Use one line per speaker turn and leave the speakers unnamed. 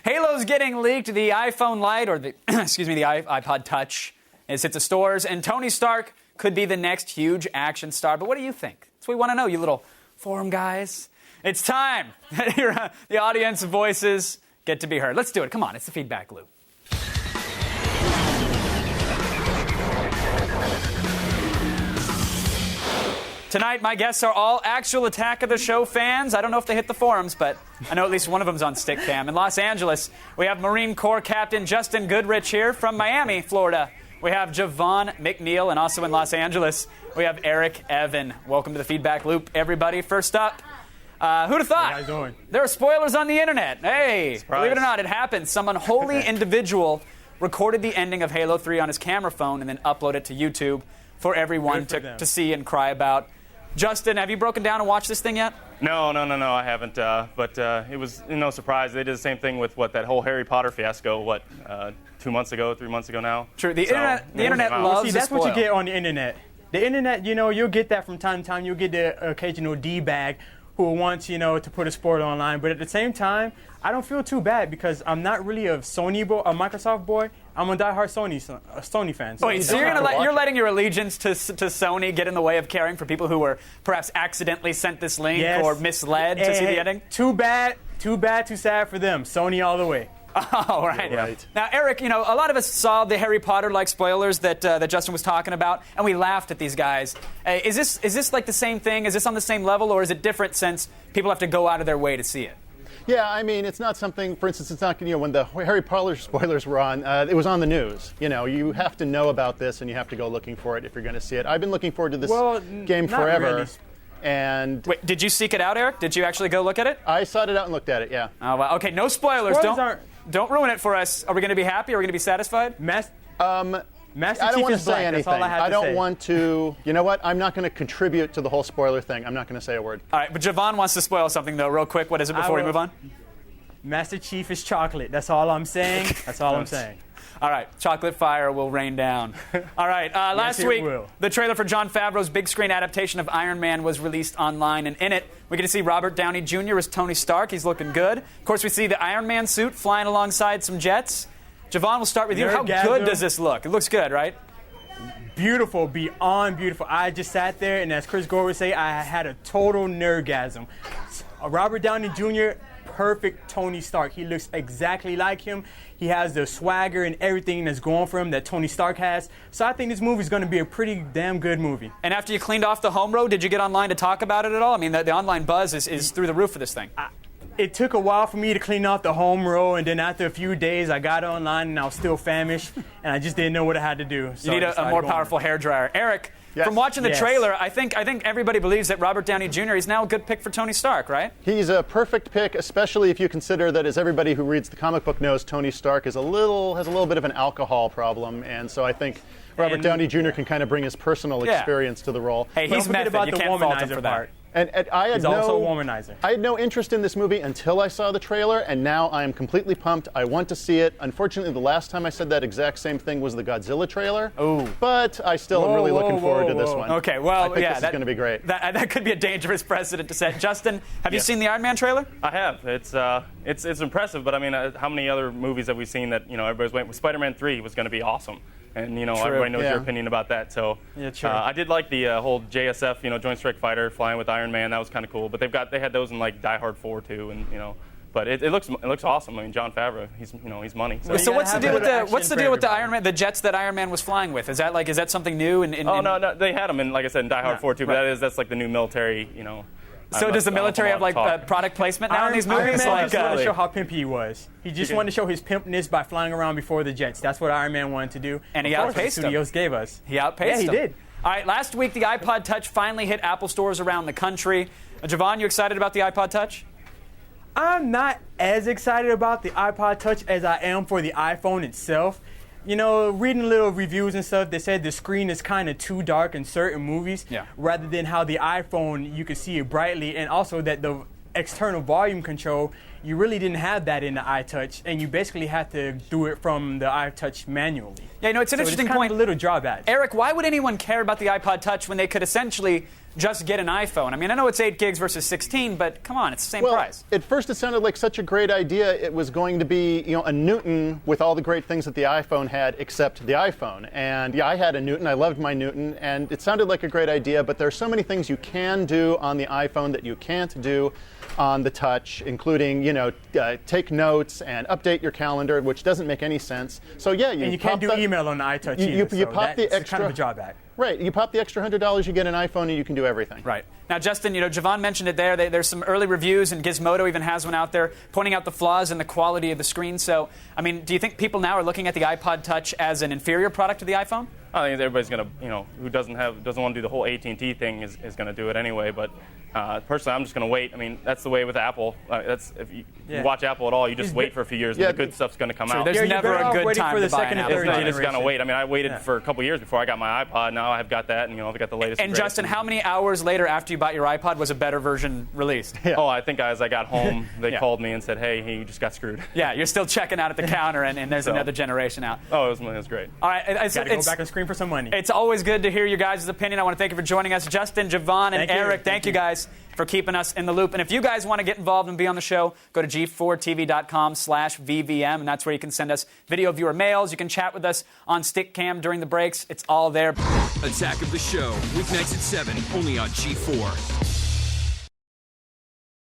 Halo's getting leaked. The iPhone Lite, or the the iPod Touch, is hit the stores, and Tony Stark could be the next huge action star. But what do you think? That's what we want to know, you little forum guys. It's time. The audience voices get to be heard. Let's do it. Come on, it's the feedback loop. Tonight, my guests are all actual Attack of the Show fans. I don't know if they hit the forums, but I know at least one of them's on stick cam. In Los Angeles, we have Marine Corps Captain Justin Goodrich here. From Miami, Florida, we have Javon McNeil. And also in Los Angeles, we have Eric Evan. Welcome to the Feedback Loop, everybody. First up, who'd have thought?
How you doing?
There are spoilers on the internet. Hey,
Surprise.
Believe it or not, it happens. Some unholy individual recorded the ending of Halo 3 on his camera phone and then uploaded it to YouTube for everyone to see and cry about. Justin, have you broken down and watched this thing yet?
No, I haven't. But it was no surprise. They did the same thing with that whole Harry Potter fiasco. 3 months ago now.
True. The internet loves.
See, that's what you get on the internet. The internet, you'll get that from time to time. You'll get the occasional D-bag who wants, to put a spoiler online. But at the same time, I don't feel too bad because I'm not really a Sony boy, a Microsoft boy. I'm a diehard Sony fan.
So wait, so you're letting your allegiance to Sony get in the way of caring for people who were perhaps accidentally sent this link or misled to see the ending?
Too bad, too sad for them. Sony all the way.
Oh, right.
Yeah.
Now, Eric, a lot of us saw the Harry Potter-like spoilers that Justin was talking about, and we laughed at these guys. Is this like the same thing? Is this on the same level, or is it different since people have to go out of their way to see it?
Yeah, I mean, it's not something, for instance, it's not, when the Harry Potter spoilers were on, it was on the news. You have to know about this and you have to go looking for it if you're going to see it. I've been looking forward to this game forever.
Really.
And
wait, did you seek it out, Eric? Did you actually go look at it?
I sought it out and looked at it, yeah.
Oh, well, okay, no spoilers. Don't ruin it for us. Are we going to be happy? Are we going to be satisfied?
Master
I don't
Chief
want to
is
say
black.
anything.
That's all I have to
don't
say.
want to. You know what? I'm not going to contribute to the whole spoiler thing. I'm not going to say a word.
All right, but Javon wants to spoil something, though, real quick. What is it before we move on?
Master Chief is chocolate. That's all I'm saying. That's all I'm saying.
All right, chocolate fire will rain down. All right, last week, the trailer for Jon Favreau's big screen adaptation of Iron Man was released online, and in it, we get to see Robert Downey Jr. as Tony Stark. He's looking good. Of course, we see the Iron Man suit flying alongside some jets. Javon, we'll start with you. How good does this look? It looks good, right?
Beautiful, beyond beautiful. I just sat there, and as Chris Gore would say, I had a total nerdgasm. Robert Downey Jr., perfect Tony Stark. He looks exactly like him. He has the swagger and everything that's going for him that Tony Stark has. So I think this movie is going to be a pretty damn good movie.
And after you cleaned off the home row, did you get online to talk about it at all? I mean, the online buzz is through the roof for this thing.
It took a while for me to clean off the home row, and then after a few days, I got online, and I was still famished, and I just didn't know what I had to do. So
you need a more powerful hairdryer. Eric, from watching the trailer, I think everybody believes that Robert Downey Jr. is now a good pick for Tony Stark, right?
He's a perfect pick, especially if you consider that, as everybody who reads the comic book knows, Tony Stark has a little bit of an alcohol problem, and so I think Robert Downey Jr. can kind of bring his personal experience to the role.
Hey, he's method. You can't fault him for that.
And
he's also a womanizer.
I had no interest in this movie until I saw the trailer, and now I am completely pumped. I want to see it. Unfortunately, the last time I said that exact same thing was the Godzilla trailer.
Oh.
But I still am really looking forward to this one.
Okay, well,
I think this is going to be great.
That could be a dangerous precedent to set. Justin, have you seen the Iron Man trailer?
I have. It's impressive, but I mean, how many other movies have we seen that everybody's waiting? Spider-Man 3 was going to be awesome. And, everybody knows your opinion about that. So I did like the whole JSF, Joint Strike Fighter flying with Iron Man. That was kind of cool. But they had those in like Die Hard 4 too, and but it looks awesome. I mean, Jon Favreau, he's money.
So what's the deal with the Iron Man, the jets that Iron Man was flying with? Is that something new?
No, they had them in, like I said, in Die Hard 4 too. But that's like the new military,
So does the military have like product placement now in these movies?
Iron Man just wanted to show how pimpy he was. He just wanted to show his pimpness by flying around before the jets. That's what Iron Man wanted to do.
And he outpaced
the studios gave us.
He outpaced
them. Yeah, he did.
All right, last week the iPod Touch finally hit Apple stores around the country. Javon, you excited about the iPod Touch?
I'm not as excited about the iPod Touch as I am for the iPhone itself. Reading little reviews and stuff, they said the screen is kind of too dark in certain movies, rather than how the iPhone, you can see it brightly, and also that the external volume control you really didn't have that in the iTouch, and you basically had to do it from the iTouch manually.
Yeah, you know, it's an interesting
kind
point.
Of a little drawback.
Eric, why would anyone care about the iPod Touch when they could essentially just get an iPhone? I mean, I know it's 8 gigs versus 16, but come on, it's the same price.
At first it sounded like such a great idea. It was going to be, a Newton with all the great things that the iPhone had, except the iPhone. And yeah, I had a Newton. I loved my Newton, and it sounded like a great idea. But there are so many things you can do on the iPhone that you can't do on the Touch, including, take notes and update your calendar, which doesn't make any sense. So yeah,
you can't do email on the iTouch either.
You pop the extra,
kind of a drawback.
Right, you pop the extra $100, you get an iPhone, and you can do everything.
Right. Now, Justin, Javon mentioned it there. There's some early reviews, and Gizmodo even has one out there pointing out the flaws in the quality of the screen. So, I mean, do you think people now are looking at the iPod Touch as an inferior product to the iPhone?
I think everybody's going to, who doesn't want to do the whole AT&T thing is going to do it anyway. But personally, I'm just going to wait. I mean, that's the way with Apple. If you watch Apple at all, you just wait for a few years, and the good stuff's going to come out.
There's never a good time to buy an Apple.
You just got to wait. I mean, I waited for a couple years before I got my iPod. Now I've got that, and I've got the latest.
And Justin, how many hours later after you bought your iPod was a better version released?
Yeah. Oh, I think as I got home, they called me and said, "Hey, you just got screwed."
Yeah, you're still checking out at the counter, and there's another generation out.
Oh, it was great.
All right,
got to go back and scream for some money.
It's always good to hear your guys' opinion. I want to thank you for joining us, Justin, Javon, and Eric. Thank you guys for keeping us in the loop. And if you guys want to get involved and be on the show, go to g4tv.com/VVM, and that's where you can send us video viewer mails. You can chat with us on Stickcam during the breaks. It's all there.
Attack of the Show, weeknights at 7, only on G4.